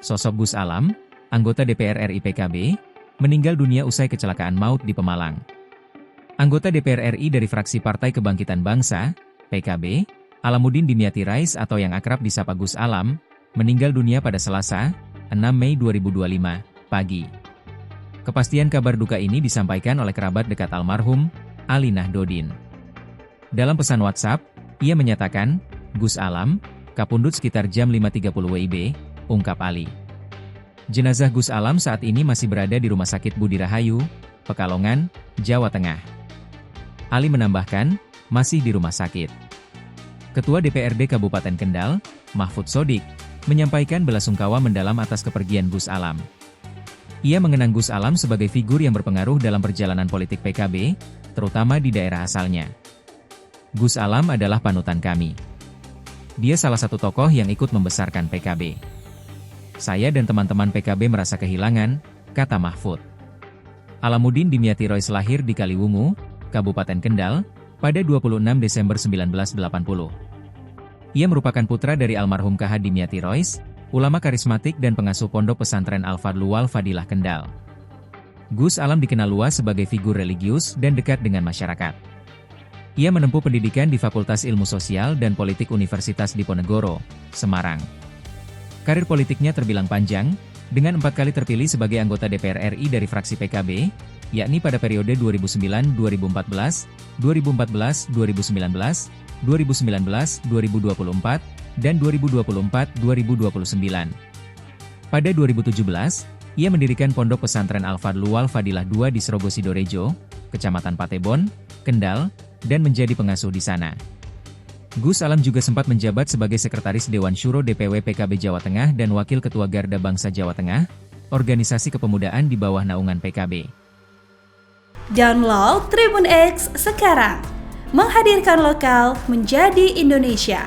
Sosok Gus Alam, anggota DPR RI PKB, meninggal dunia usai kecelakaan maut di Pemalang. Anggota DPR RI dari fraksi Partai Kebangkitan Bangsa, PKB, Alamuddin Dimyati Rais atau yang akrab disapa Gus Alam, meninggal dunia pada Selasa, 6 Mei 2025, pagi. Kepastian kabar duka ini disampaikan oleh kerabat dekat almarhum, Ali Nahdodin. Dalam pesan WhatsApp, ia menyatakan, Gus Alam, kapundhut sekitar jam 5.30 WIB, ungkap Ali. Jenazah Gus Alam saat ini masih berada di Rumah Sakit Budi Rahayu, Pekalongan, Jawa Tengah. Ali menambahkan, masih di rumah sakit. Ketua DPRD Kabupaten Kendal, Mahfud Sodik, menyampaikan belasungkawa mendalam atas kepergian Gus Alam. Ia mengenang Gus Alam sebagai figur yang berpengaruh dalam perjalanan politik PKB, terutama di daerah asalnya. Gus Alam adalah panutan kami. Dia salah satu tokoh yang ikut membesarkan PKB. Saya dan teman-teman PKB merasa kehilangan, kata Mahfud. Alamuddin Dimyati Rais lahir di Kaliwungu, Kabupaten Kendal, pada 26 Desember 1980. Ia merupakan putra dari almarhum KH Dimyati Rais, ulama karismatik dan pengasuh pondok pesantren Al-Fadlu Wal Fadilah Kendal. Gus Alam dikenal luas sebagai figur religius dan dekat dengan masyarakat. Ia menempuh pendidikan di Fakultas Ilmu Sosial dan Politik Universitas Diponegoro, Semarang. Karir politiknya terbilang panjang, dengan 4 kali terpilih sebagai anggota DPR RI dari fraksi PKB, yakni pada periode 2009-2014, 2014-2019, 2019-2024, dan 2024-2029. Pada 2017, ia mendirikan Pondok Pesantren Al-Fadlu Wal Fadilah II di Srogo Sidorejo, Kecamatan Patebon, Kendal, dan menjadi pengasuh di sana. Gus Alam juga sempat menjabat sebagai Sekretaris Dewan Syuro DPW PKB Jawa Tengah dan Wakil Ketua Garda Bangsa Jawa Tengah, organisasi kepemudaan di bawah naungan PKB. Download Tribun X sekarang, menghadirkan lokal menjadi Indonesia.